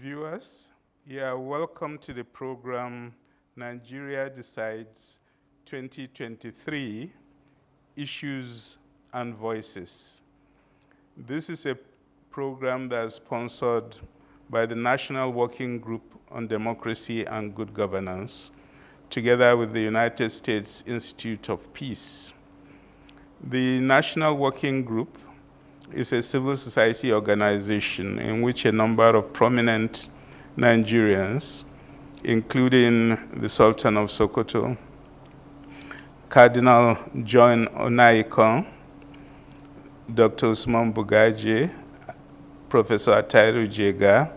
Viewers, you are welcome to the program Nigeria Decides 2023 Issues and Voices. This is a program that is sponsored by the National Working Group on Democracy and Good Governance, together with the United States Institute of Peace. The National Working Group is a civil society organization in which a number of prominent Nigerians, including the Sultan of Sokoto, Cardinal John Onaiyekan, Dr. Usman Bugaje, Professor Atairu Jega,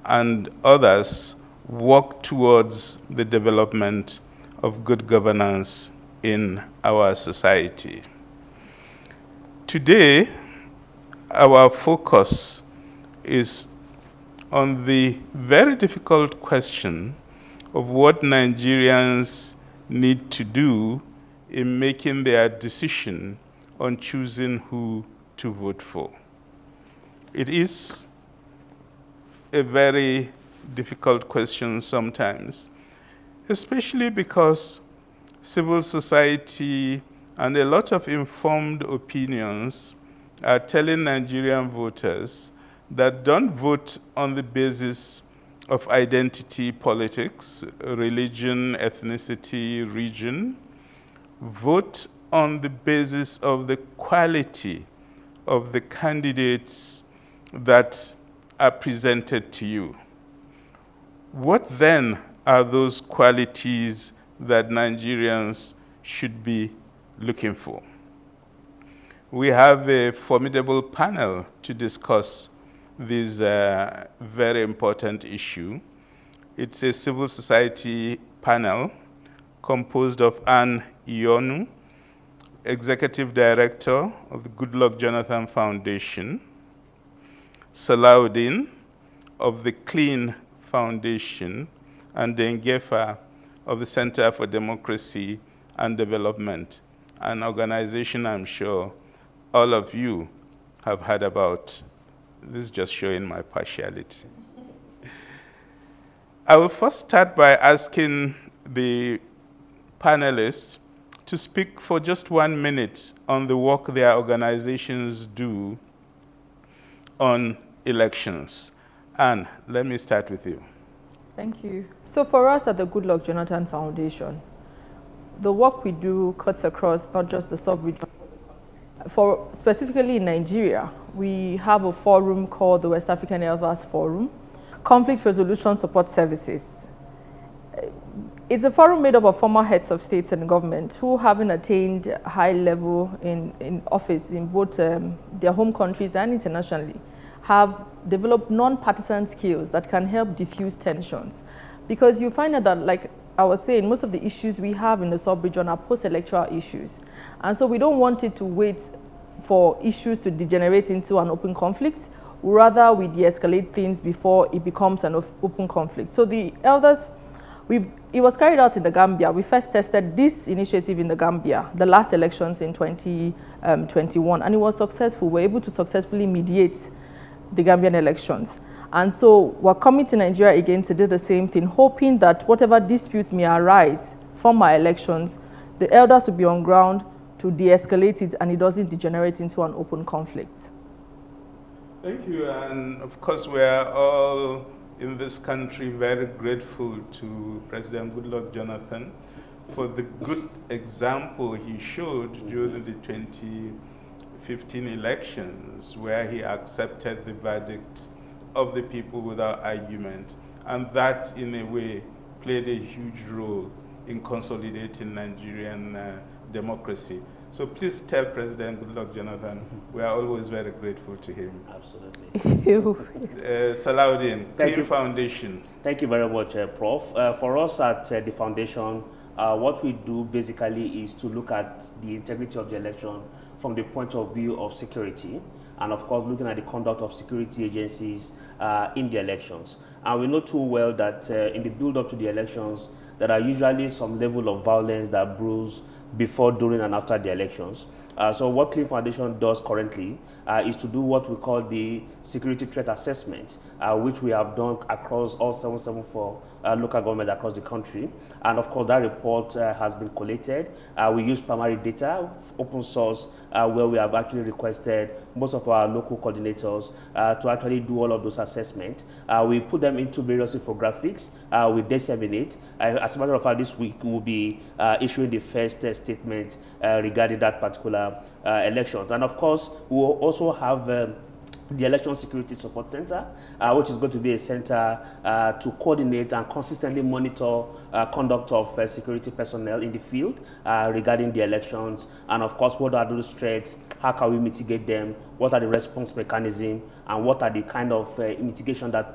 and others work towards the development of good governance in our society. Today, our focus is on the very difficult question of what Nigerians need to do in making their decision on choosing who to vote for. It is a very difficult question sometimes, especially because civil society and a lot of informed opinions are telling Nigerian voters that don't vote on the basis of identity politics, religion, ethnicity, region. Vote on the basis of the quality of the candidates that are presented to you. What then are those qualities that Nigerians should be looking for? We have a formidable panel to discuss this very important issue. It's a civil society panel composed of Anne Iyonu, Executive Director of the Goodluck Jonathan Foundation, Salahuddin of the Clean Foundation, and Dengefa of the Center for Democracy and Development, an organization I'm sure all of you have heard about. This is just showing my partiality. I will first start by asking the panelists to speak for just 1 minute on the work their organizations do on elections. Anne, let me start with you. Thank you. So for us at the Goodluck Jonathan Foundation, the work we do cuts across not just the sub-region. For specifically in Nigeria, we have a forum called the West African Elders Forum, Conflict Resolution Support Services. It's a forum made up of former heads of states and government who, having attained high level in office in both their home countries and internationally, have developed non-partisan skills that can help diffuse tensions. Because you find out that, like I was saying, most of the issues we have in the sub-region are post-electoral issues. And so we don't want it to wait for issues to degenerate into an open conflict. Rather, we de-escalate things before it becomes an open conflict. So the elders, it was carried out in the Gambia. We first tested this initiative in the Gambia, the last elections in 2021, and it was successful. We were able to successfully mediate the Gambian elections. And so we're coming to Nigeria again to do the same thing, hoping that whatever disputes may arise from our elections, the elders will be on ground to de-escalate it and it doesn't degenerate into an open conflict. Thank you. And of course, we are all in this country very grateful to President Goodluck Jonathan for the good example he showed during the 2015 elections, where he accepted the verdict of the people without argument. And that, in a way, played a huge role in consolidating Nigerian democracy. So please tell President Goodluck Jonathan, we are always very grateful to him. Absolutely. Salahuddin, Clean Foundation. Thank you very much, Prof. For us at the foundation, what we do basically is to look at the integrity of the election from the point of view of security, and of course looking at the conduct of security agencies in the elections. And we know too well that in the build-up to the elections, there are usually some level of violence that brews before, during, and after the elections. So what Clean Foundation does currently is to do what we call the security threat assessment, which we have done across all 774 local governments across the country. And of course, that report has been collated. We use primary data, open source, where we have actually requested most of our local coordinators to actually do all of those assessments. We put them into various infographics, we disseminate. As a matter of fact, this week we will be issuing the first statement regarding that particular elections. And of course, we will also have the Election Security Support Center, which is going to be a center to coordinate and consistently monitor conduct of security personnel in the field regarding the elections. And of course, what are those threats? How can we mitigate them? What are the response mechanisms? And what are the kind of mitigation that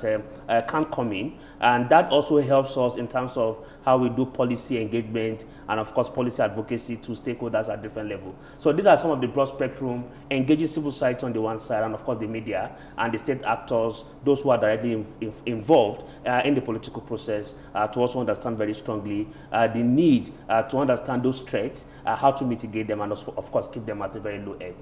can come in? And that also helps us in terms of how we do policy engagement and of course policy advocacy to stakeholders at different levels. So these are some of the broad spectrum, engaging civil society on the one side and of course the media and the state actors, those who are directly involved in the political process, to also understand very strongly the need to understand those threats, how to mitigate them, and also, of course keep them at a very low ebb.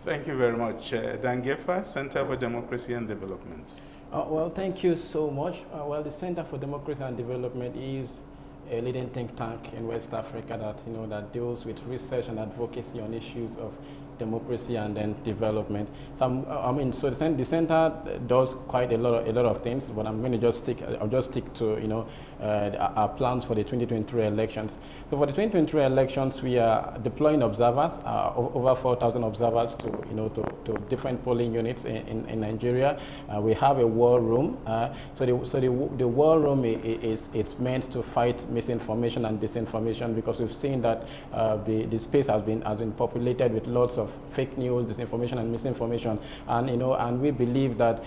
Thank you very much. Dan Gefa, Center for Democracy and Development. Well, thank you so much. Well, the Center for Democracy and Development is a leading think tank in West Africa that that deals with research and advocacy on issues of democracy and then development. So so the center does quite a lot of things, but I'm going to I'll just stick to our plans for the 2023 elections. So for the 2023 elections, we are deploying observers, over 4,000 observers to different polling units in Nigeria. We have a war room. So the war room is meant to fight misinformation and disinformation, because we've seen that the space has been populated with lots of fake news, disinformation, and misinformation, and we believe that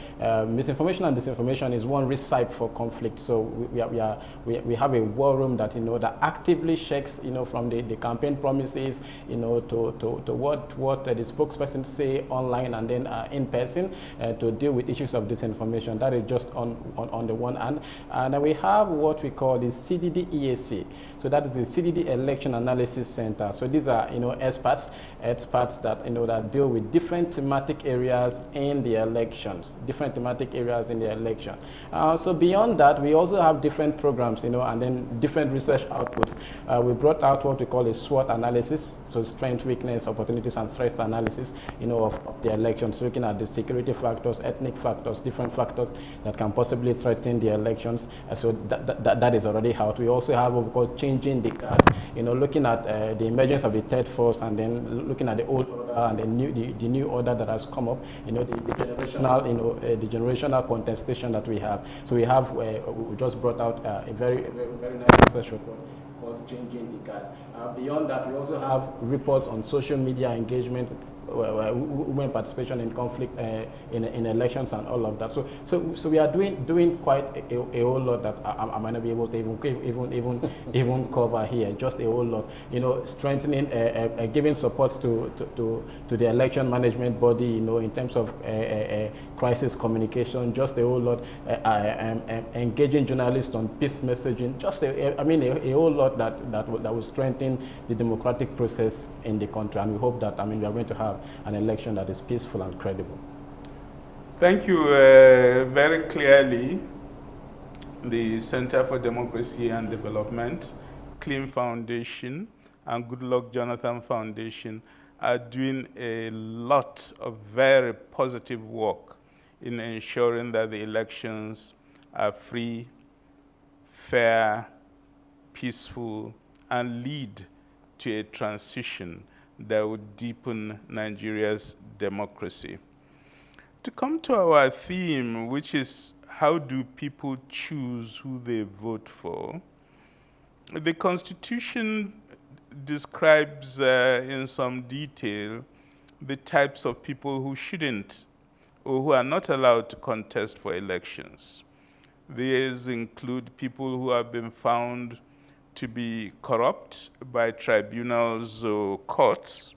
misinformation and disinformation is one recipe for conflict. So we have a war room that that actively checks from the campaign promises to what the spokesperson say online and then in person to deal with issues of disinformation. That is just on the one hand, and then we have what we call the CDD EAC. So that is the CDD Election Analysis Center. So these are experts that that deal with different thematic areas in the elections, So beyond that, we also have different programs, and then different research outputs. We brought out what we call a SWOT analysis, so strength, weakness, opportunities, and threats analysis, of the elections, looking at the security factors, ethnic factors, different factors that can possibly threaten the elections. So that is already out. We also have what we call changing the guard, looking at the emergence of the third force, and then looking at the old order and the new order that has come up, the generational contestation that we have. So we have we just brought out a very nice research report called Changing the Guard. Beyond that, we also have reports on social media engagement, women participation in conflict in elections and all of that. So we are doing quite a whole lot that I might not be able to even cover here. Just a whole lot. Strengthening, giving support to the election management body. In terms of crisis communication. Just a whole lot. Engaging journalists on peace messaging. Just a whole lot that will strengthen the democratic process in the country. And we hope that we are going to have an election that is peaceful and credible. Thank you very clearly. The Center for Democracy and Development, Clean Foundation, and Goodluck Jonathan Foundation are doing a lot of very positive work in ensuring that the elections are free, fair, peaceful, and lead to a transition that would deepen Nigeria's democracy. To come to our theme, which is how do people choose who they vote for, the Constitution describes in some detail the types of people who shouldn't or who are not allowed to contest for elections. These include people who have been found to be corrupt by tribunals or courts,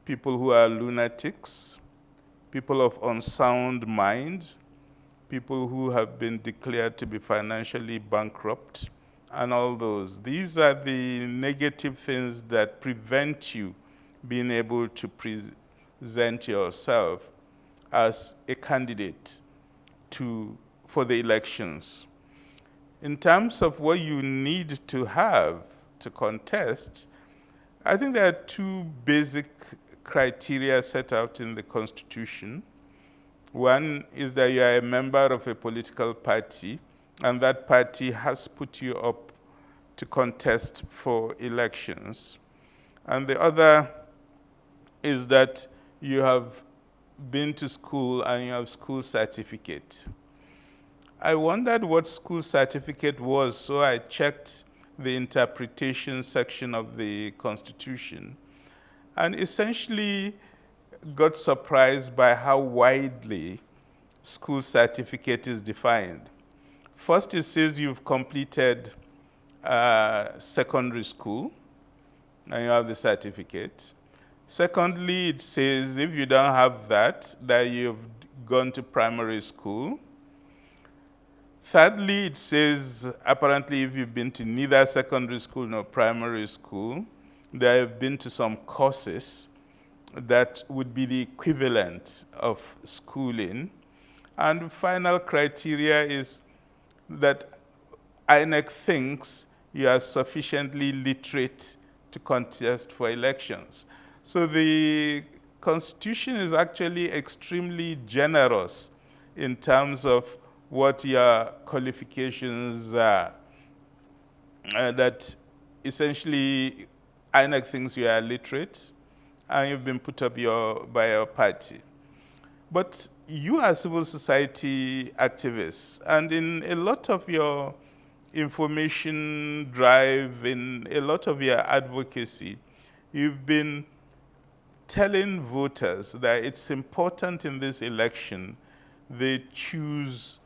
people who are lunatics, people of unsound mind, people who have been declared to be financially bankrupt, and all those. These are the negative things that prevent you being able to present yourself as a candidate for the elections. In terms of what you need to have to contest, I think there are two basic criteria set out in the Constitution. One is that you are a member of a political party, and that party has put you up to contest for elections. And the other is that you have been to school and you have school certificate. I wondered what school certificate was, so I checked the interpretation section of the Constitution and essentially got surprised by how widely school certificate is defined. First, it says you've completed secondary school and you have the certificate. Secondly, it says if you don't have that you've gone to primary school. Thirdly, it says apparently if you've been to neither secondary school nor primary school, that you've been to some courses that would be the equivalent of schooling. And the final criteria is that INEC thinks you are sufficiently literate to contest for elections. So the Constitution is actually extremely generous in terms of what your qualifications are. That essentially INEC thinks you are literate and you've been put up by your party. But you are civil society activists, and in a lot of your information drive, in a lot of your advocacy, you've been telling voters that it's important in this election they choose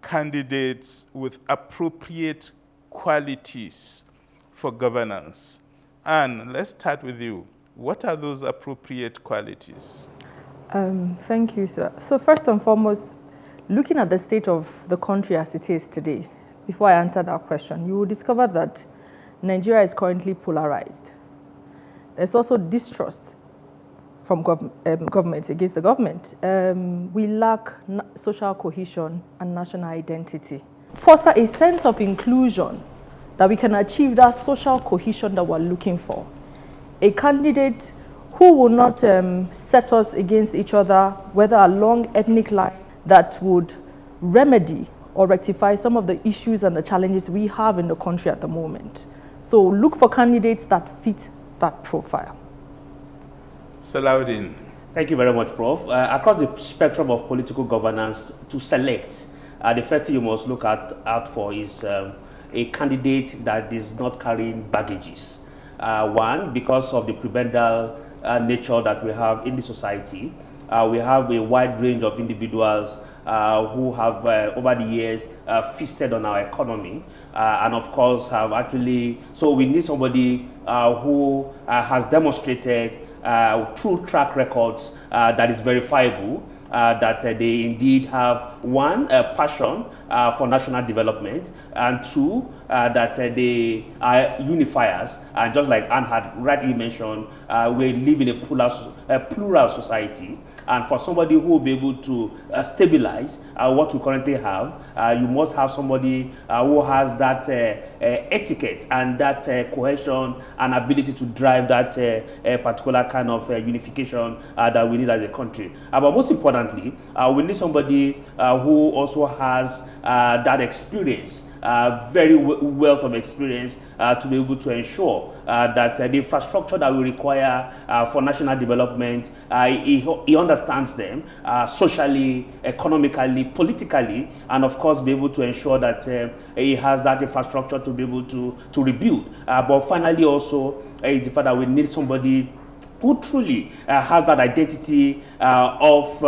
candidates with appropriate qualities for governance. Anne, let's start with you. What are those appropriate qualities? Thank you, sir. So first and foremost, looking at the state of the country as it is today, before I answer that question, you will discover that Nigeria is currently polarized. There's also distrust from government against the government. We lack social cohesion and national identity. Foster a sense of inclusion that we can achieve that social cohesion that we're looking for. A candidate who will not set us against each other, whether along ethnic line, that would remedy or rectify some of the issues and the challenges we have in the country at the moment. So look for candidates that fit that profile. Salahuddin. Thank you very much, Prof. Across the spectrum of political governance, to select, the first thing you must look out for is a candidate that is not carrying baggages. One, because of the prebendal nature that we have in the society, we have a wide range of individuals who have, over the years, feasted on our economy, and of course have actually, so we need somebody who has demonstrated through track records that is verifiable, that they indeed have, one, a passion for national development, and two, that they are unifiers. And just like Anne had rightly mentioned, we live in a plural society. And for somebody who will be able to stabilize what we currently have, you must have somebody who has that etiquette and that cohesion and ability to drive that particular kind of unification that we need as a country. But most importantly, we need somebody who also has that experience, very wealth of experience to be able to ensure that the infrastructure that we require for national development, he understands them socially, economically, politically, and of course be able to ensure that he has that infrastructure to be able to rebuild. But finally also is the fact that we need somebody who truly has that identity of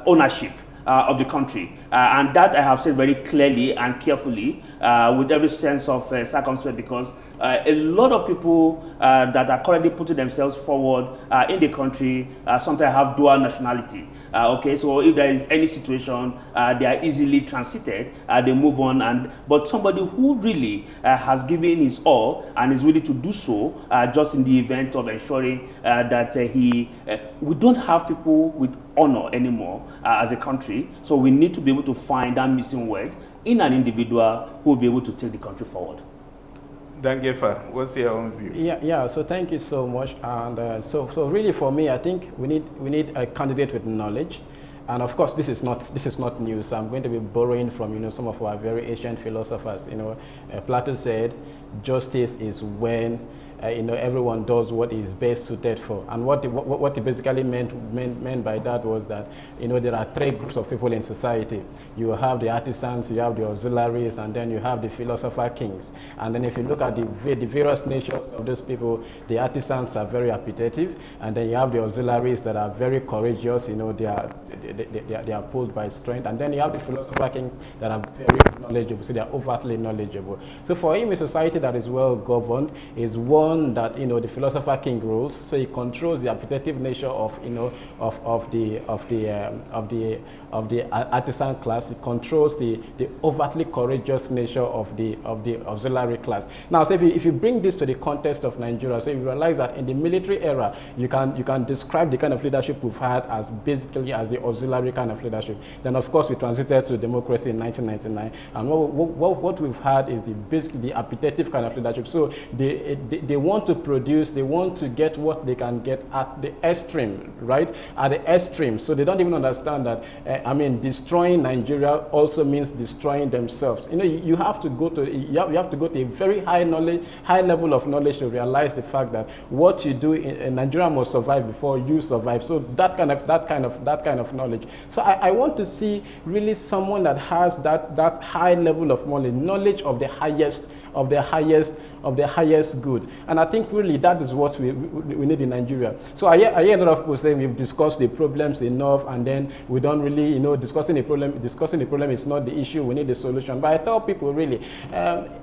ownership of the country. And that I have said very clearly and carefully with every sense of circumspect, because a lot of people that are currently putting themselves forward in the country sometimes have dual nationality. Okay, so if there is any situation, they are easily transited, they move on. But somebody who really has given his all and is willing to do so, just in the event of ensuring that we don't have people with honor anymore as a country. So we need to be able to find that missing word in an individual who will be able to take the country forward. Dangefa, what's your own view? Yeah. So thank you so much. And so really for me, I think we need a candidate with knowledge. And of course, this is not new. So I'm going to be borrowing from some of our very ancient philosophers. Plato said, "Justice is when everyone does what is best suited for." And what he basically meant by that was that there are three groups of people in society. You have the artisans, you have the auxiliaries, and then you have the philosopher kings. And then if you look at the various natures of those people, the artisans are very appetitive, and then you have the auxiliaries that are very courageous. They are pulled by strength, and then you have the philosopher kings that are very knowledgeable. So they are overtly knowledgeable. So for him, a society that is well governed is one that the philosopher king rules. So he controls the appetitive nature of the artisan class. It controls the overtly courageous nature of the auxiliary class. Now, so if you bring this to the context of Nigeria, so you realize that in the military era, you can describe the kind of leadership we've had as basically as the auxiliary kind of leadership. Then, of course, we transited to democracy in 1999, and what we've had is basically the appetitive kind of leadership. So they want to produce, they want to get what they can get at the extreme, right? At the extreme. So they don't even understand that, destroying Nigeria also means destroying themselves. You have to go to a very high level of knowledge to realize the fact that what you do in Nigeria must survive before you survive. So that kind of knowledge. So I want to see really someone that has that high level of knowledge of the highest good. And I think really that is what we need in Nigeria. So I hear a lot of people say we've discussed the problems enough, and then we don't really, discussing the problem is not the issue, we need the solution. But I tell people really,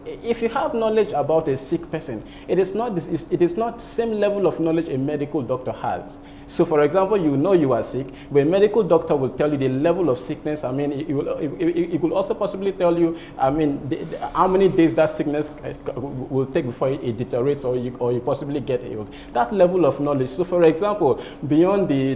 if you have knowledge about a sick person, it is not the same level of knowledge a medical doctor has. So for example, you are sick, but a medical doctor will tell you the level of sickness. It will also possibly tell you, how many days that sickness will take before it deteriorates or you possibly get ill. That level of knowledge. So for example, beyond the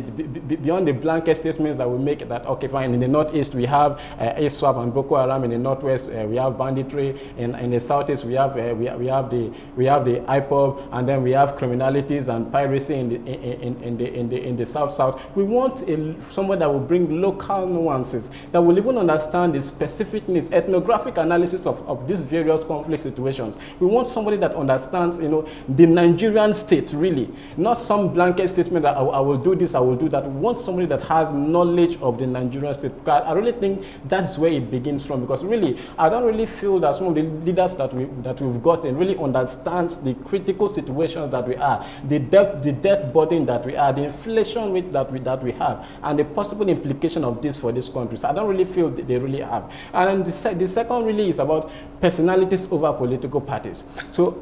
blanket statements that we make that, okay, fine, in the Northeast we have ISWAP and Boko Haram, in the Northwest we have banditry, in the Southeast we have the IPOB, and then we have criminalities and piracy in the South. We want someone that will bring local nuances, that will even understand the specific needs, ethnographic analysis of these various conflict situations. We want somebody that understands, the Nigerian state really, not some blanket statement that I will do this, I will do that. We want somebody that has knowledge of the Nigerian state. Because I really think that's where it begins from. Because really, I don't really feel that some of the leaders that we've gotten really understands the critical situations that we are, the debt burden that we are, the inflation rate that we have, and the possible implication of this for this country. So I don't really feel that they really have. And then the second really is about personalities over political parties. So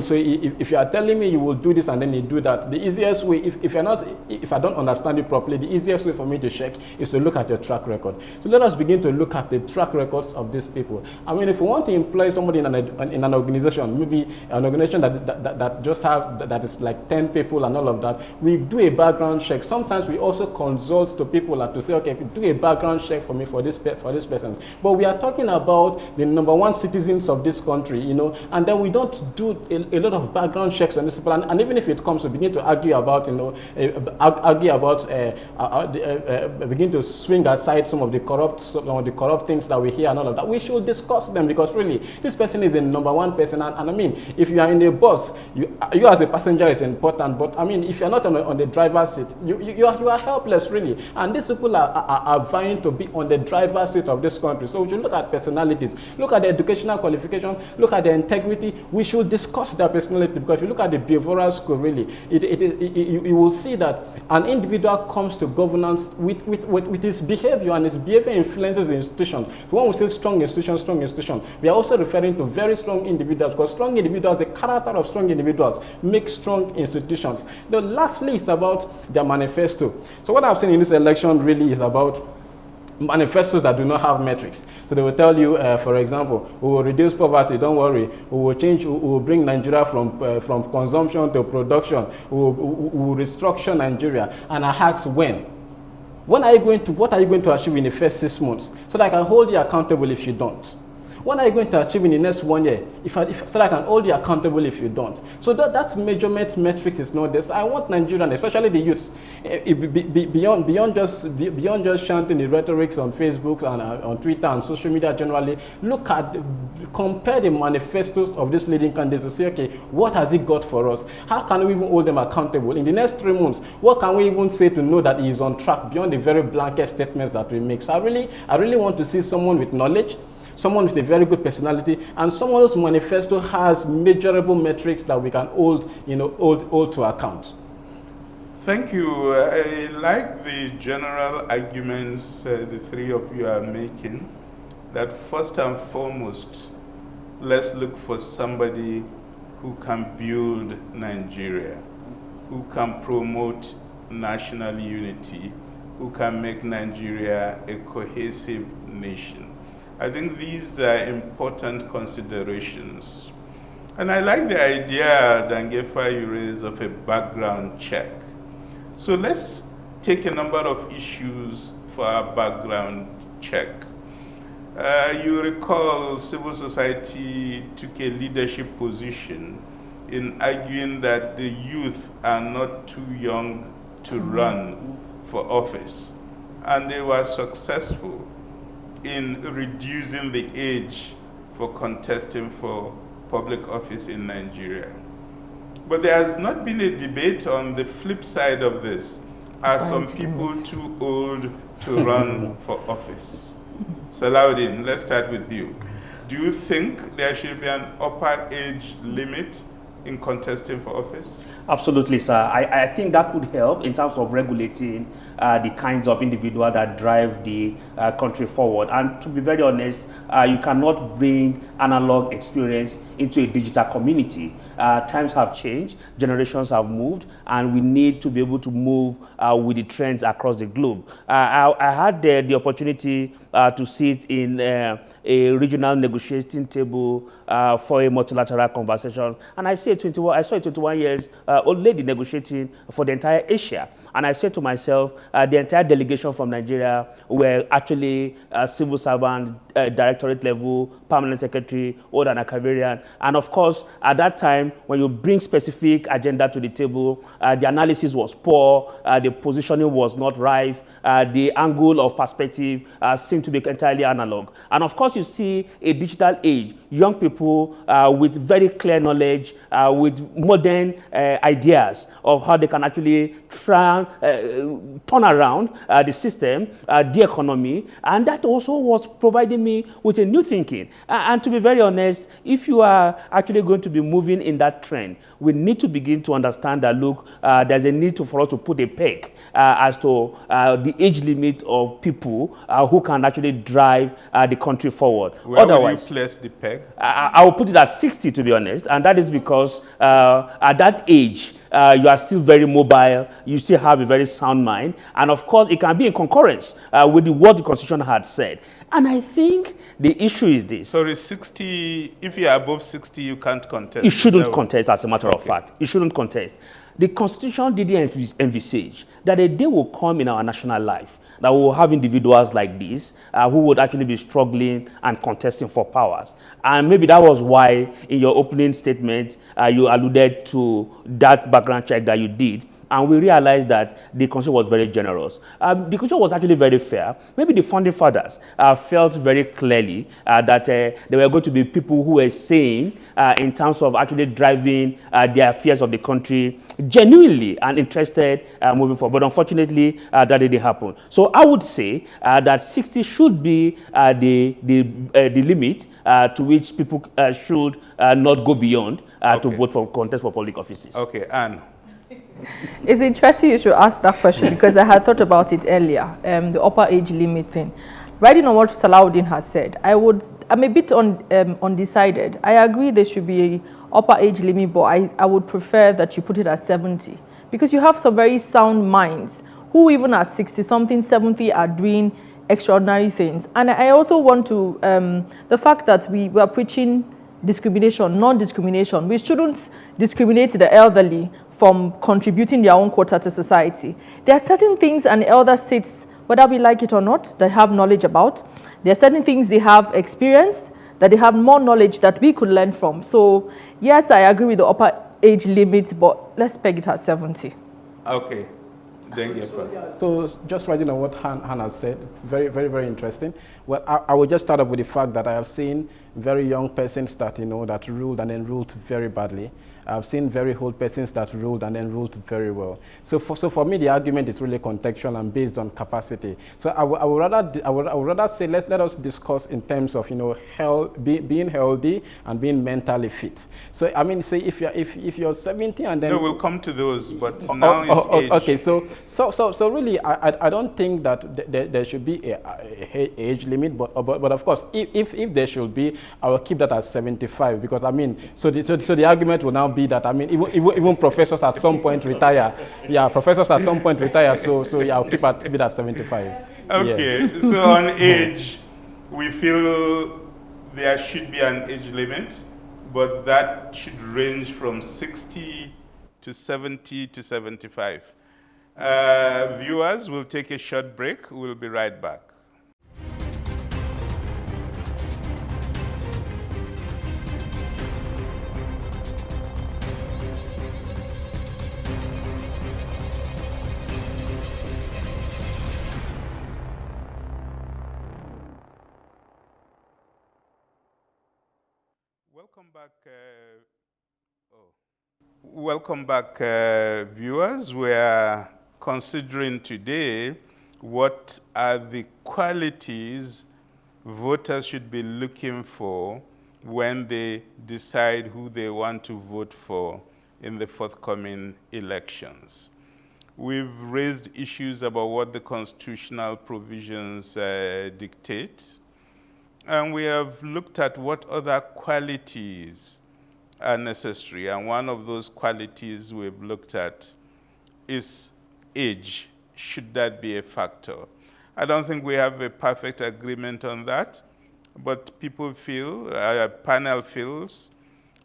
so if you are telling me you will do this and then you do that, the easiest way, if I don't understand it properly, the easiest way for me to check is to look at your track record. So let us begin to look at the track records of these people. If we want to employ somebody in an organization, maybe an organization that is like 10 people and all of that, we do a background check. Sometimes we also consult to people to say, okay, do a background check for me for this person. But we are talking about the number one citizens of this country, and then we don't do a lot of background checks on this people. And even if it comes, we begin to argue about, begin to swing aside some of the corrupt things that we hear and all of that. We should discuss them, because really, this person is the number one person. And if you are in a bus, you as a passenger is important. But if you're not on the driver's seat, you are helpless really. And these people are vying to be on the driver's seat of this country. So we should look at personalities, look at the educational qualification, look at their integrity. We should discuss their personality. unfortunately, because if you look at the behavioral school, really, you will see that an individual comes to governance with his behavior, and his behavior influences the institution. So when we say strong institution, we are also referring to very strong individuals, because strong individuals, the character of strong individuals make strong institutions. Now, lastly, it's about their manifesto. So what I've seen in this election really is about manifestos that do not have metrics. So they will tell you, for example, we will reduce poverty, don't worry. We will bring Nigeria from consumption to production. We will restructure Nigeria. And I ask when? What are you going to achieve in the first 6 months? So that I can hold you accountable if you don't. What are you going to achieve in the next 1 year? So that I can hold you accountable if you don't. So that measurement metrics is not this. I want Nigerians, especially the youths, beyond just chanting the rhetorics on Facebook and on Twitter and social media generally, compare the manifestos of these leading candidates to say, okay, what has it got for us? How can we even hold them accountable? In the next 3 months, what can we even say to know that he is on track beyond the very blanket statements that we make? So I really want to see someone with knowledge, someone with a very good personality, and someone whose manifesto has measurable metrics that we can hold to account. Thank you. I like the general arguments the three of you are making, that first and foremost, let's look for somebody who can build Nigeria, who can promote national unity, who can make Nigeria a cohesive nation. I think these are important considerations. And I like the idea, Dangefa, you raised of a background check. So let's take a number of issues for our background check. You recall civil society took a leadership position in arguing that the youth are not too young to run for office. And they were successful in reducing the age for contesting for public office in Nigeria. But there has not been a debate on the flip side of this. Are some people too old to run for office? Salahuddin, let's start with you. Do you think there should be an upper age limit in contesting for office? Absolutely, sir. I think that would help in terms of regulating the kinds of individuals that drive the country forward. And to be very honest, you cannot bring analog experience into a digital community. Times have changed, generations have moved, and we need to be able to move with the trends across the globe. I had the opportunity to sit in a regional negotiating table for a multilateral conversation, and I saw a 21 years old lady negotiating for the entire Asia. And I said to myself, the entire delegation from Nigeria were actually civil servant, directorate level, permanent secretary, old and a Caribbean. And of course, at that time, when you bring specific agenda to the table, the analysis was poor, the positioning was not rife, the angle of perspective seemed to be entirely analog. And of course, you see a digital age, young people with very clear knowledge, with modern ideas of how they can actually try turn around the system, the economy, and that also was providing me with a new thinking. And to be very honest, if you are actually going to be moving in that trend, we need to begin to understand that, look, there's a need for us to put a peg as to the age limit of people who can actually drive the country forward. Where would you place the peg? I will put it at 60, to be honest, and that is because at that age, you are still very mobile, you still have a very sound mind, and of course, it can be in concurrence with what the Constitution had said. And I think the issue is this. Sorry, 60, if you are above 60, you can't contest. You shouldn't contest, as a matter of fact. You shouldn't contest. The Constitution didn't envisage that a day will come in our national life that we will have individuals like this who would actually be struggling and contesting for powers. And maybe that was why in your opening statement you alluded to that background check that you did. and we realized that the constitution was very generous. The constitution was actually very fair. Maybe the founding fathers felt very clearly that there were going to be people who were sane in terms of actually driving the affairs of the country genuinely and interested moving forward. But unfortunately, that didn't happen. So I would say that 60 should be the limit to which people should not go beyond to vote for contest for public offices. Okay, Anne. It's interesting you should ask that question because I had thought about it earlier, the upper age limit thing. Riding on what Salahuddin has said, I'm a bit undecided. I agree there should be an upper age limit, but I would prefer that you put it at 70 because you have some very sound minds who even at 60-something, 70 are doing extraordinary things. And I also want to, the fact that we are preaching discrimination, non-discrimination, we shouldn't discriminate the elderly from contributing their own quota to society. There are certain things an elder sits, whether we like it or not, they have knowledge about. There are certain things they have experienced, that they have more knowledge that we could learn from. So yes, I agree with the upper age limit, but let's peg it at 70. Okay. So just riding on what Hannah said, very, very, very interesting. Well, I will just start off with the fact that I have seen very young persons that, that ruled and then ruled very badly. I've seen very old persons that ruled and then ruled very well. So for me, the argument is really contextual and based on capacity. So I would rather say let us discuss in terms of being healthy and being mentally fit. So I mean, say if you're 70 and then we'll come to those, but now it's age. Okay, so really I don't think that there should be a age limit, but of course if there should be, I will keep that at 75 because I mean so the argument will now be that I mean even professors at some point retire. Yeah, professors at some point retire. So yeah, I'll keep it at 75. Okay, yeah. So on age, we feel there should be an age limit, but that should range from 60 to 70 to 75. Viewers, we'll take a short break. We'll be right back. Welcome back, viewers. We are considering today what are the qualities voters should be looking for when they decide who they want to vote for in the forthcoming elections. We've raised issues about what the constitutional provisions dictate, and we have looked at what other qualities are necessary, and one of those qualities we've looked at is age. Should that be a factor? I don't think we have a perfect agreement on that, but people feel, our panel feels,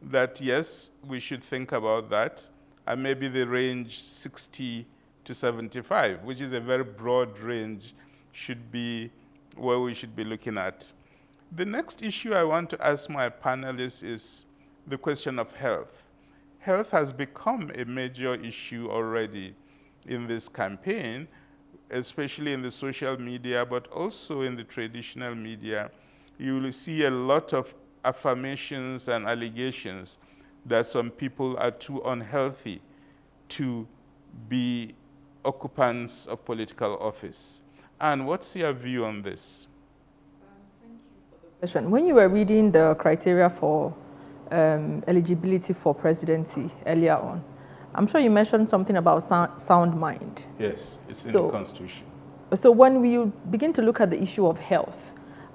that yes, we should think about that, and maybe the range 60 to 75, which is a very broad range, should be where we should be looking at. The next issue I want to ask my panelists is the question of health. Health has become a major issue already in this campaign, especially in the social media, but also in the traditional media. You will see a lot of affirmations and allegations that some people are too unhealthy to be occupants of political office. And what's your view on this? Thank you for the question. When you were reading the criteria for eligibility for presidency earlier on, I'm sure you mentioned something about sound mind. Yes, it's in the Constitution. So when we begin to look at the issue of health,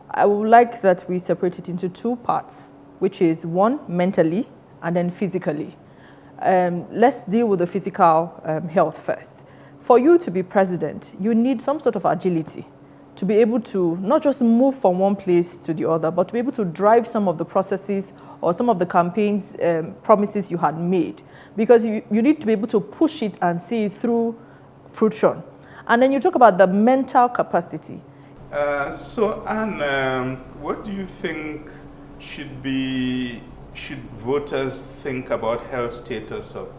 I would like that we separate it into two parts, which is one, mentally, and then physically. Let's deal with the physical health first. For you to be president, you need some sort of agility to be able to not just move from one place to the other, but to be able to drive some of the processes or some of the campaigns promises you had made. Because you need to be able to push it and see it through fruition. And then you talk about the mental capacity. So Anne, what do you think should voters think about health status of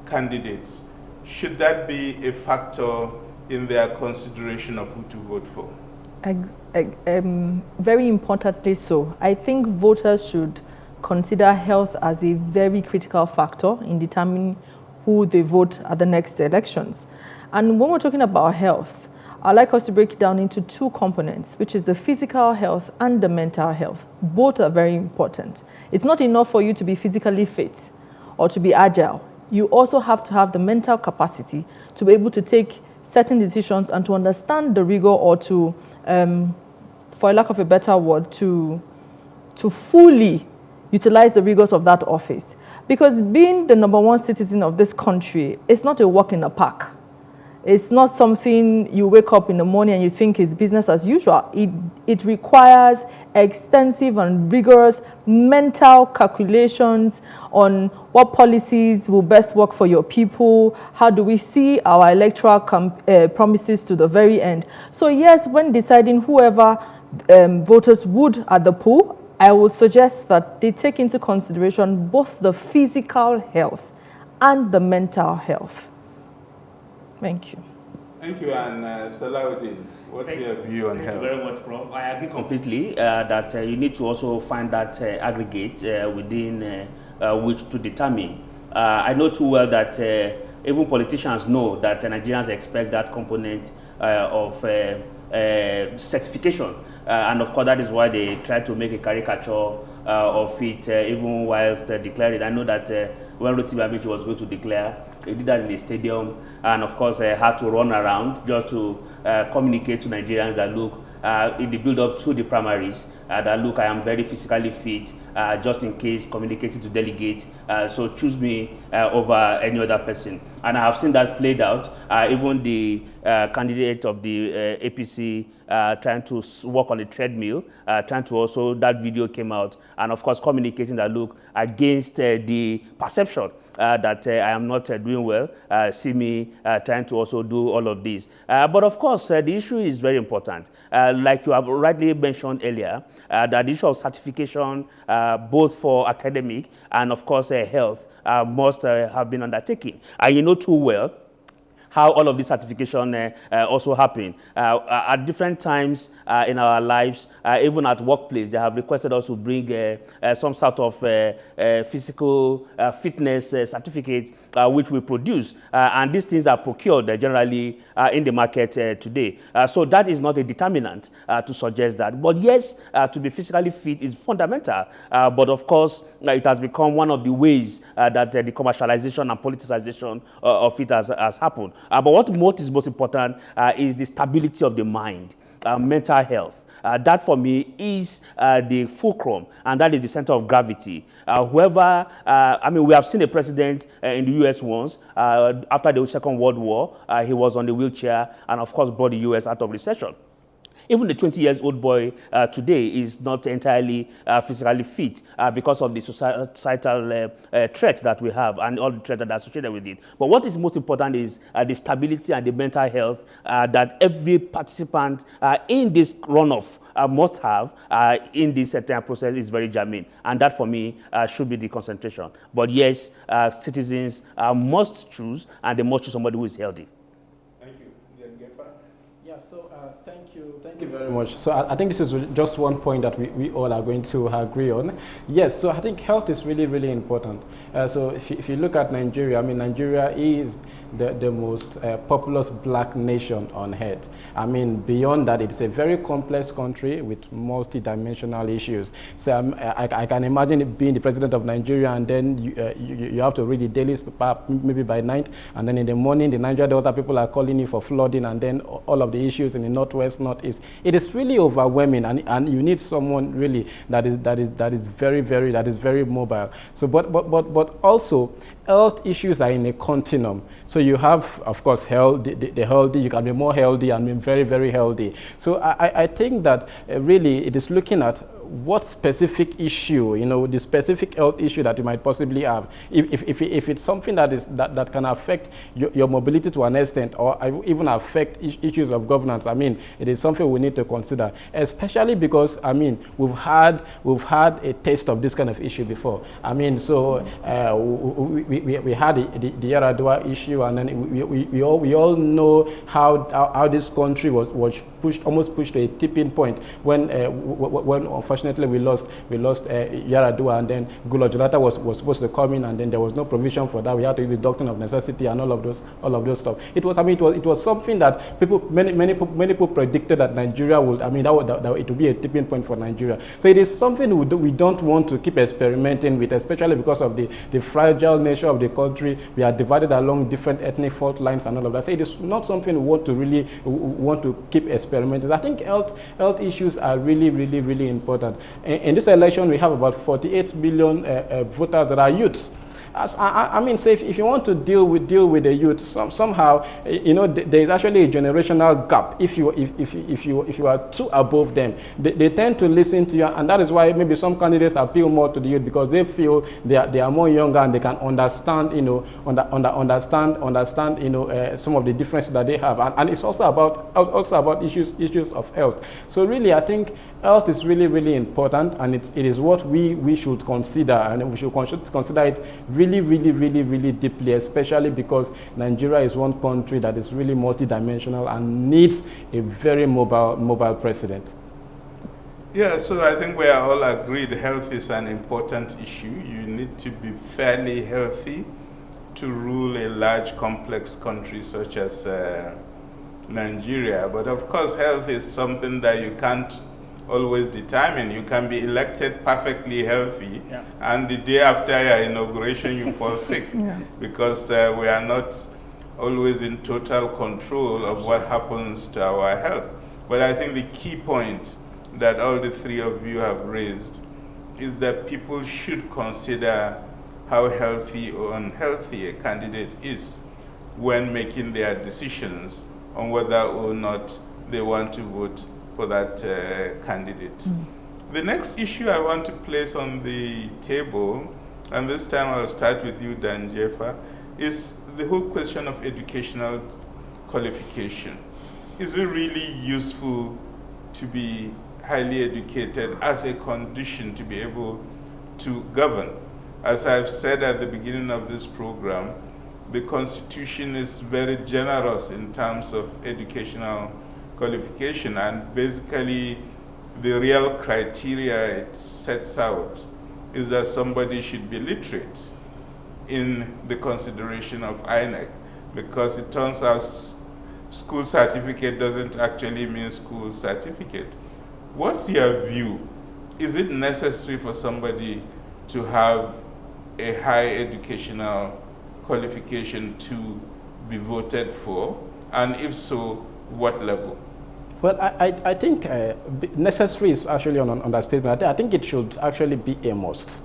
candidates? should that be a factor in their consideration of who to vote for? Very importantly so. I think voters should consider health as a very critical factor in determining who they vote at the next elections. And when we're talking about health, I'd like us to break it down into two components, which is the physical health and the mental health. Both are very important. It's not enough for you to be physically fit or to be agile. You also have to have the mental capacity to be able to take certain decisions and to understand the rigor, or to, for lack of a better word, to fully utilize the rigors of that office. Because being the #1 citizen of this country is not a walk in the park. It's not something you wake up in the morning and you think is business as usual. It requires extensive and rigorous mental calculations on what policies will best work for your people. How do we see our electoral promises to the very end? So yes, when deciding whoever voters would at the poll, I would suggest that they take into consideration both the physical health and the mental health. Thank you. Thank you. And Salahuddin, what's your view on health? Thank you very much, Prof. I agree completely that you need to also find that aggregate within which to determine. I know too well that even politicians know that Nigerians expect that component of certification. And of course, that is why they try to make a caricature of it, even whilst declaring. I know that when Rotimi Amechi was going to declare, he did that in the stadium, and of course had to run around just to communicate to Nigerians that look, in the build-up to the primaries, that look, I am very physically fit, just in case communicating to delegates, so choose me over any other person. And I have seen that played out. Even the candidate of the APC trying to walk on a treadmill, trying to also, that video came out, and of course communicating that look, against the perception that I am not doing well, see me trying to also do all of this. But of course, the issue is very important. Like you have rightly mentioned earlier, that the issue of certification, both for academic and of course health, must have been undertaken. And you know too well how all of this certification also happen. At different times in our lives, even at workplace, they have requested us to bring some sort of physical fitness certificates, which we produce. And these things are procured generally in the market today. So that is not a determinant to suggest that. But yes, to be physically fit is fundamental. But of course, it has become one of the ways that the commercialization and politicization of it has happened. But what is most important is the stability of the mind, mental health. That for me is the fulcrum, and that is the center of gravity. Whoever, I mean, we have seen a president in the US once, after the Second World War, he was on the wheelchair and of course brought the US out of recession. Even the 20-year-old boy today is not entirely physically fit because of the societal threats that we have and all the threats that are associated with it. But what is most important is the stability and the mental health that every participant in this runoff must have in this entire process is very germane. And that, for me, should be the concentration. But yes, citizens must choose, and they must choose somebody who is healthy. Yeah, so thank you very much. So I think this is just one point that we all are going to agree on. Yes, so I think health is really, really important. So if you look at Nigeria, I mean, Nigeria is the most populous black nation on earth. I mean, beyond that, it's a very complex country with multi-dimensional issues. So I can imagine it being the president of Nigeria, and then you have to read the daily paper maybe by night, and then in the morning, the Nigeria Delta people are calling you for flooding, and then all of the issues in the northwest, northeast. It is really overwhelming, and you need someone really that is very mobile. So, but also health issues are in a continuum. So you have, of course, the healthy. You can be more healthy and be very, very healthy. So I think that really it is looking at what specific issue, the specific health issue that you might possibly have. If it's something that can affect your mobility to an extent, or even affect issues of governance, I mean, it is something we need to consider, especially because, I mean, we've had a taste of this kind of issue before. I mean, so we had the Yar'Adua issue, and then we all know how this country was almost pushed to a tipping point when unfortunately we lost Yar'Adua, and then Goodluck Jonathan was supposed to come in, and then there was no provision for that. We had to use the doctrine of necessity and all of those stuff. It was something that many people predicted that Nigeria would. I mean, that it would be a tipping point for Nigeria. So it is something we don't want to keep experimenting with, especially because of the fragile nature of the country. We are divided along different ethnic fault lines and all of that. So it is not something we want to keep experimenting. I think health issues are really, really, really important. In this election, we have about 48 million voters that are youths. I mean, so if you want to deal with the youth, somehow, there is actually a generational gap. If you are too above them, they tend to listen to you, and that is why maybe some candidates appeal more to the youth, because they feel they are more younger and they can understand, understand, some of the differences that they have, and it's also about issues of health. So really, I think health is really, really important, and it is what we should consider, and we should consider it really, really, really, really deeply, especially because Nigeria is one country that is really multidimensional and needs a very mobile president. Yeah, so I think we are all agreed health is an important issue. You need to be fairly healthy to rule a large, complex country such as Nigeria. But of course, health is something that you can't always determine. You can be elected perfectly healthy, yeah, and the day after your inauguration you fall sick, yeah, because we are not always in total control of what happens to our health. But I think the key point that all the three of you have raised is that people should consider how healthy or unhealthy a candidate is when making their decisions on whether or not they want to vote for that candidate. The next issue I want to place on the table, and this time I'll start with you, Danjeffer, is the whole question of educational qualification. Is it really useful to be highly educated as a condition to be able to govern? As I've said at the beginning of this program, the Constitution is very generous in terms of educational qualification, and basically the real criteria it sets out is that somebody should be literate in the consideration of INEC, because it turns out school certificate doesn't actually mean school certificate. What's your view? Is it necessary for somebody to have a high educational qualification to be voted for? And if so, what level? Well, I think necessary is actually an understatement. I think it should actually be a must.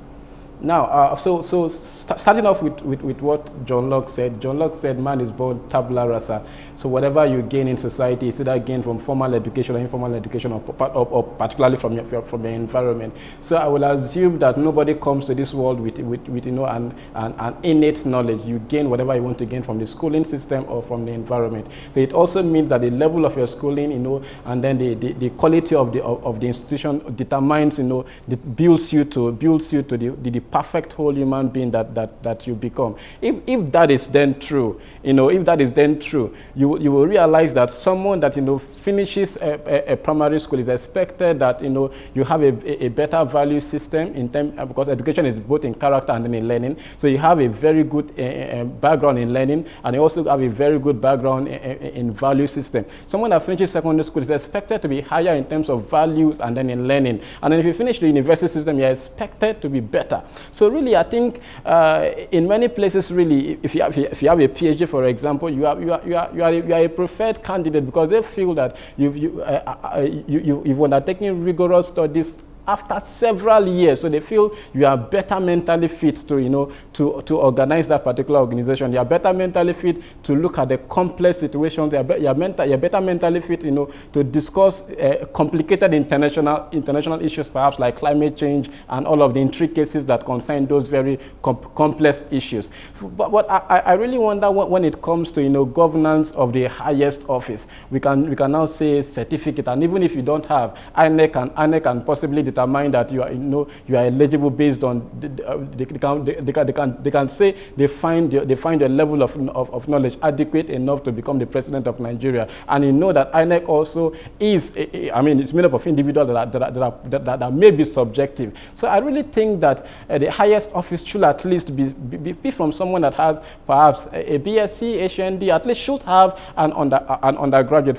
Now, starting off with what John Locke said. John Locke said, man is born tabula rasa. So whatever you gain in society is either gained from formal education or informal education, or particularly from your environment. So I will assume that nobody comes to this world with an innate knowledge. You gain whatever you want to gain from the schooling system or from the environment. So it also means that the level of your schooling, and then the quality of the institution determines, builds you to the perfect whole human being that you become. If that is then true, you will realize that someone that finishes a primary school is expected that you have a better value system in terms, because education is both in character and in learning. So you have a very good background in learning, and you also have a very good background in value system. Someone that finishes secondary school is expected to be higher in terms of values and then in learning. And then if you finish the university system, you're expected to be better. So really, I think in many places, really, if you have a PhD, for example, you are a preferred candidate because they feel that you've undertaken rigorous studies after several years. So they feel you are better mentally fit to, you know, to organize that particular organization. You are better mentally fit to look at the complex situations. You're better mentally fit, you know, to discuss complicated international issues, perhaps like climate change and all of the intricacies that concern those very complex issues. But I really wonder when it comes to, you know, governance of the highest office. We can now say certificate, and even if you don't have, INEC can possibly determine that you are, you know, you are eligible based on they can say they find your level of knowledge adequate enough to become the president of Nigeria. And you know that INEC also is, I mean, it's made up of individuals that may be subjective. So I really think that the highest office should at least be from someone that has perhaps a BSc, HND, at least should have an undergraduate,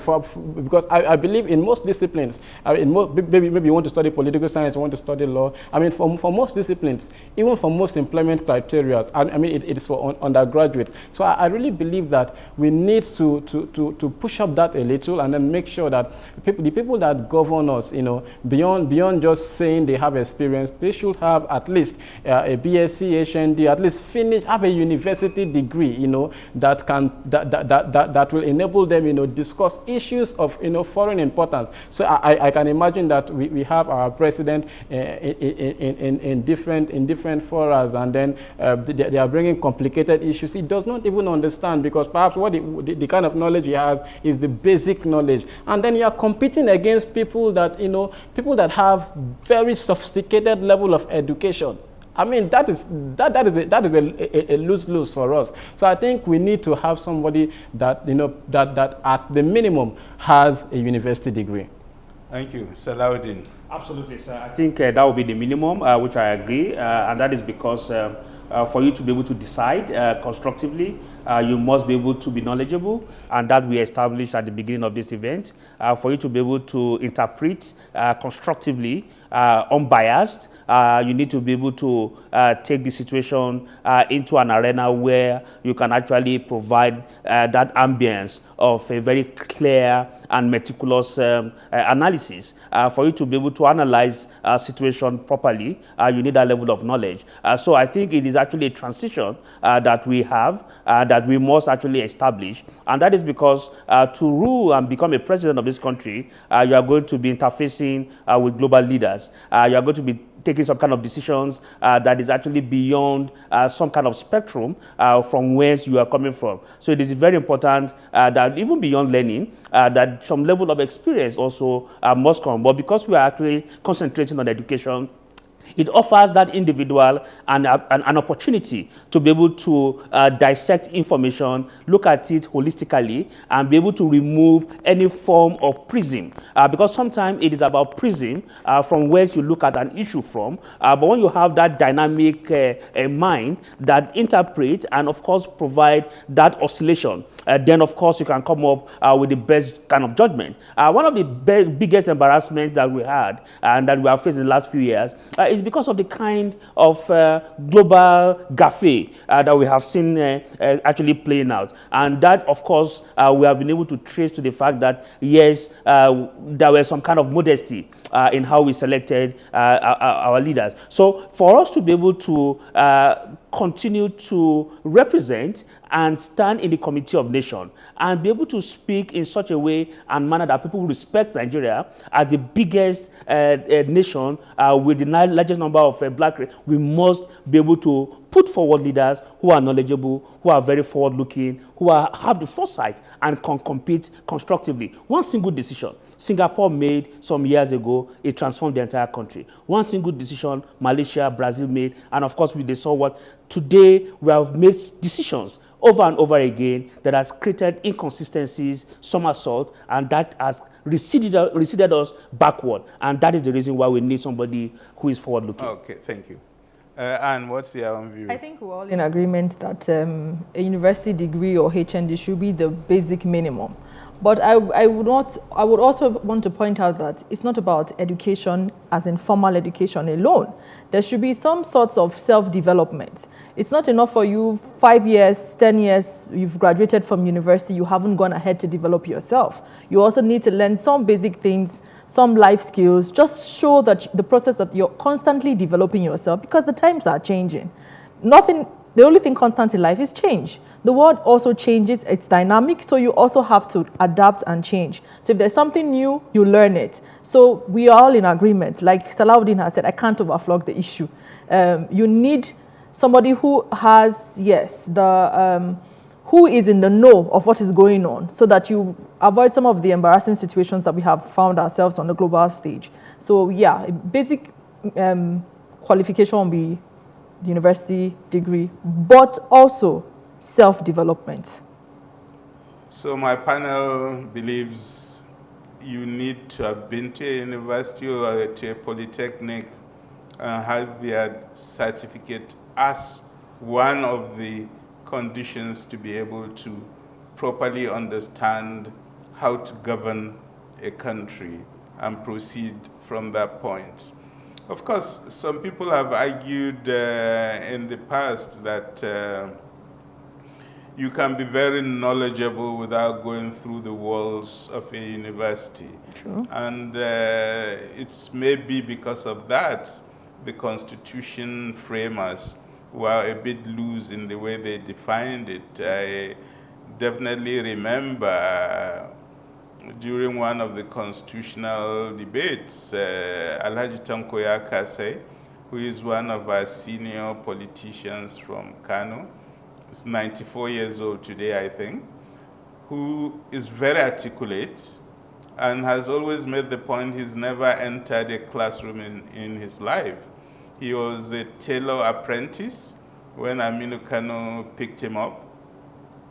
because I believe in most disciplines, maybe you want to study political science, you want to study law. I mean, for most disciplines, even for most employment criteria, I mean, it is for undergraduates. So I really believe that we need to push up that a little, and then make sure that the people that govern us, you know, beyond just saying they have experience, they should have at least a BSc, HND, at least have a university degree, you know, that will enable them, you know, discuss issues of, you know, foreign importance. So I can imagine that we have our president in different forums, and then they are bringing complicated issues he does not even understand, because perhaps what the kind of knowledge he has is the basic knowledge. And then you are competing against people that, you know, people that have very sophisticated level of education. I mean, that is a lose-lose for us. So I think we need to have somebody that, you know, that at the minimum has a university degree. Thank you. Salahuddin. Absolutely, sir. I think that would be the minimum, which I agree, and that is because for you to be able to decide constructively, you must be able to be knowledgeable, and that we established at the beginning of this event. For you to be able to interpret constructively, unbiased, you need to be able to take the situation into an arena where you can actually provide that ambience of a very clear and meticulous analysis. For you to be able to analyze a situation properly, you need that level of knowledge. So I think it is actually a transition that we have, that we must actually establish. And that is because to rule and become a president of this country, you are going to be interfacing with global leaders. You are going to be taking some kind of decisions that is actually beyond some kind of spectrum from where you are coming from. So it is very important that even beyond learning, that some level of experience also must come. But because we are actually concentrating on education, it offers that individual an opportunity to be able to dissect information, look at it holistically, and be able to remove any form of prism. Because sometimes it is about prism from where you look at an issue from. But when you have that dynamic mind that interprets and, of course, provide that oscillation, then, of course, you can come up with the best kind of judgment. One of the biggest embarrassments that we had and that we have faced in the last few years is because of the kind of global gaffe that we have seen actually playing out. And that, of course, we have been able to trace to the fact that, yes, there was some kind of modesty in how we selected our leaders. So for us to be able to continue to represent and stand in the Committee of Nations and be able to speak in such a way and manner that people respect Nigeria as the biggest nation with the largest number of black race, we must be able to put forward leaders who are knowledgeable, who are very forward-looking, who have the foresight and can compete constructively. One single decision Singapore made some years ago, it transformed the entire country. One single decision Malaysia, Brazil made, and of course they saw what today we have made decisions over and over again that has created inconsistencies, somersault, and that has receded us backward. And that is the reason why we need somebody who is forward-looking. Okay, thank you. Anne, what's your own view? I think we're all in agreement that a university degree or HND should be the basic minimum. But I would also want to point out that it's not about education as in formal education alone. There should be some sorts of self-development. It's not enough for you 5 years, 10 years, you've graduated from university, you haven't gone ahead to develop yourself. You also need to learn some basic things some life skills. Just show that the process that you're constantly developing yourself, because the times are changing. The only thing constant in life is change. The world also changes, it's dynamic, so you also have to adapt and change. So if there's something new, you learn it. So we are all in agreement. Like Salahuddin has said, I can't overflog the issue. You need somebody who has, who is in the know of what is going on, so that you avoid some of the embarrassing situations that we have found ourselves on the global stage. So yeah, a basic qualification will be the university degree, but also self-development. So my panel believes you need to have been to a university or to a polytechnic and have your certificate as one of the conditions to be able to properly understand how to govern a country and proceed from that point. Of course, some people have argued in the past that you can be very knowledgeable without going through the walls of a university. True. And it's maybe because of that, the Constitution framers were a bit loose in the way they defined it. I definitely remember during one of the constitutional debates, Alhaji Tanko Yakase, who is one of our senior politicians from Kano, is 94 years old today, I think, who is very articulate and has always made the point he's never entered a classroom in his life. He was a tailor apprentice when Aminu Kano picked him up,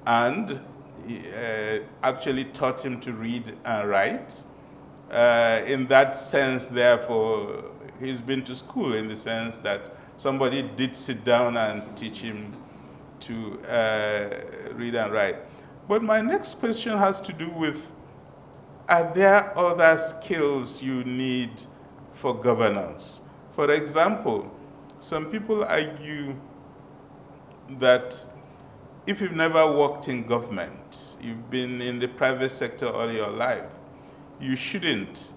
and he actually taught him to read and write. In that sense, therefore, he's been to school in the sense that somebody did sit down and teach him to read and write. But my next question has to do with, are there other skills you need for governance? For example, some people argue that if you've never worked in government, you've been in the private sector all your life, you shouldn't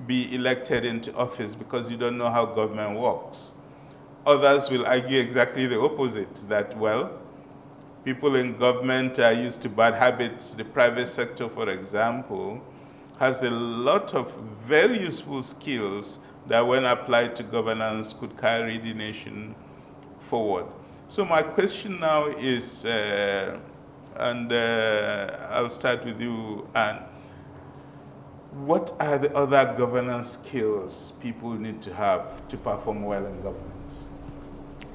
be elected into office because you don't know how government works. Others will argue exactly the opposite, that, well, people in government are used to bad habits. The private sector, for example, has a lot of very useful skills that when applied to governance could carry the nation forward. So my question now is, I'll start with you, Anne. What are the other governance skills people need to have to perform well in government?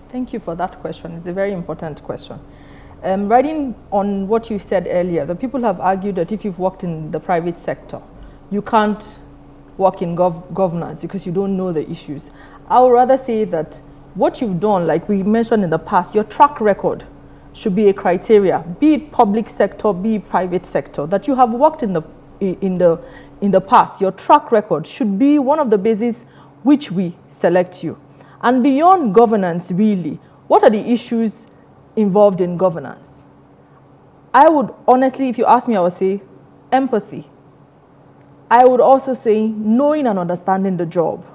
Thank you for that question. It's a very important question. Riding on what you said earlier, the people have argued that if you've worked in the private sector, you can't work in governance because you don't know the issues. I would rather say that what you've done, like we mentioned in the past, your track record should be a criteria, be it public sector, be it private sector, that you have worked in the past. Your track record should be one of the bases which we select you. And beyond governance, really, what are the issues involved in governance? I would honestly, if you ask me, I would say empathy. I would also say knowing and understanding the job.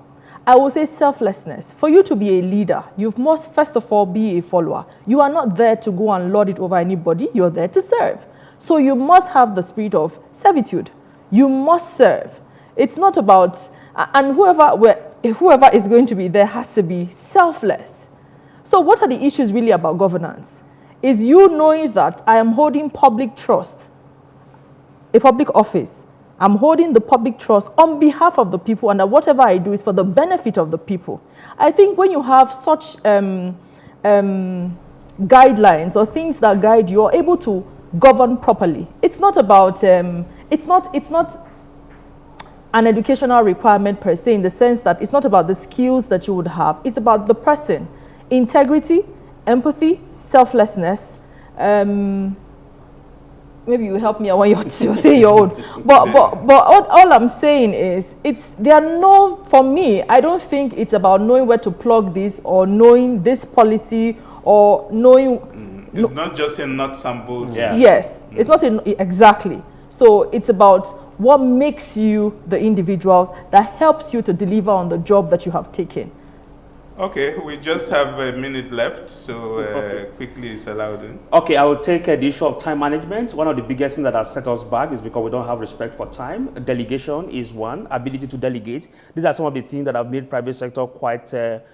I would say selflessness. For you to be a leader, you must first of all be a follower. You are not there to go and lord it over anybody. You're there to serve. So you must have the spirit of servitude. You must serve. It's not about, and whoever is going to be there has to be selfless. So what are the issues really about governance? Is you knowing that I am holding public trust, a public office. I'm holding the public trust on behalf of the people, and that whatever I do is for the benefit of the people. I think when you have such guidelines or things that guide you, you're able to govern properly. It's not about, it's not an educational requirement per se, in the sense that it's not about the skills that you would have. It's about the person. Integrity, empathy, selflessness. Maybe you help me when you say your own. But all I'm saying is, for me, I don't think it's about knowing where to plug this or knowing this policy or knowing. It's not just in nuts and bolts. Yeah. Yes, it's not exactly. So it's about What makes you the individual that helps you to deliver on the job that you have taken? Okay, we just have a minute left, so quickly, Salahuddin. Okay, I will take the issue of time management. One of the biggest things that has set us back is because we don't have respect for time. Delegation is one, ability to delegate. These are some of the things that have made private sector quite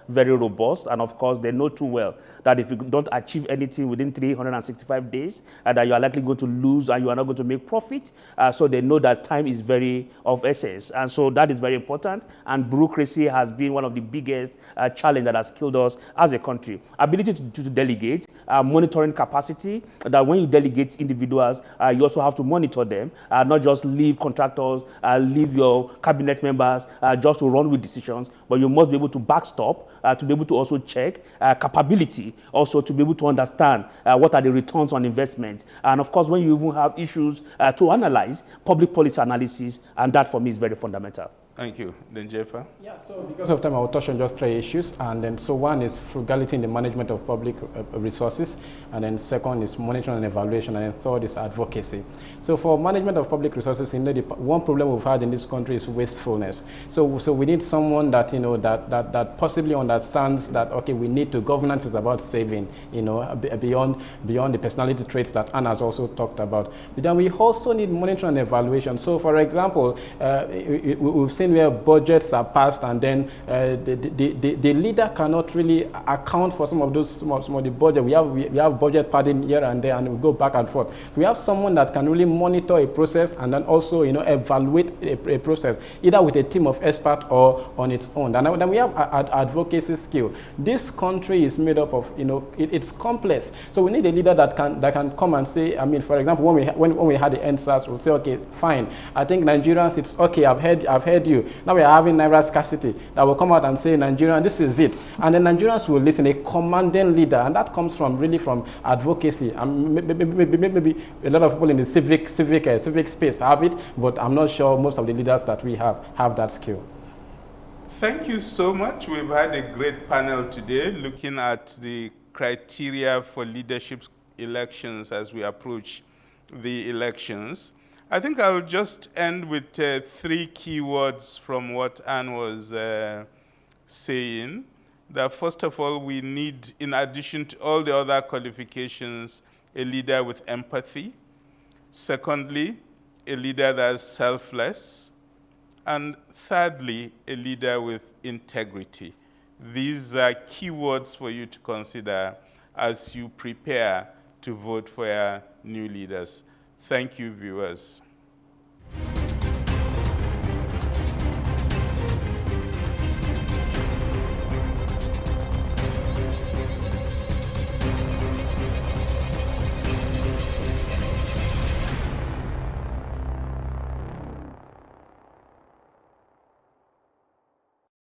very robust. And of course, they know too well that if you don't achieve anything within 365 days, that you are likely going to lose and you are not going to make profit. So they know that time is very of essence. And so that is very important. And bureaucracy has been one of the biggest challenges that has killed us as a country. Ability to delegate, monitoring capacity, that when you delegate individuals, you also have to monitor them, not just leave contractors, leave your cabinet members just to run with decisions, but you must be able to backstop, to be able to also check capability, also to be able to understand what are the returns on investment. And of course, when you even have issues to analyze, public policy analysis, and that for me is very fundamental. Thank you. Then Jeffa? Yeah, so because of time, I will touch on just 3 issues. And then, so one is frugality in the management of public resources. And then second is monitoring and evaluation. And then third is advocacy. So for management of public resources, you know, the one problem we've had in this country is wastefulness. So we need someone that, you know, that possibly understands that, okay, we need to, governance is about saving, you know, beyond the personality traits that Anna has also talked about. But then we also need monitoring and evaluation. So for example, we've seen where budgets are passed and then the leader cannot really account for some of the budget. We have budget padding here and there, and we go back and forth. So we have someone that can really monitor a process and then also, you know, evaluate a process, either with a team of experts or on its own. And then we have advocacy skill. This country is made up of, you know, it's complex. So we need a leader that can come and say, I mean, for example, when we had the NSAS, we'll say, okay, fine, I think Nigerians, it's okay, I've heard you. Now we are having Naira scarcity, that will come out and say, Nigerian, this is it. And the Nigerians will listen, a commanding leader, and that comes from really from advocacy. Maybe a lot of people in the civic space have it, but I'm not sure most of the leaders that we have that skill. Thank you so much. We've had a great panel today looking at the criteria for leadership elections as we approach the elections. I think I'll just end with 3 keywords from what Anne was saying. That first of all, we need, in addition to all the other qualifications, a leader with empathy. Secondly, a leader that's selfless. And thirdly, a leader with integrity. These are keywords for you to consider as you prepare to vote for your new leaders. Thank you, viewers.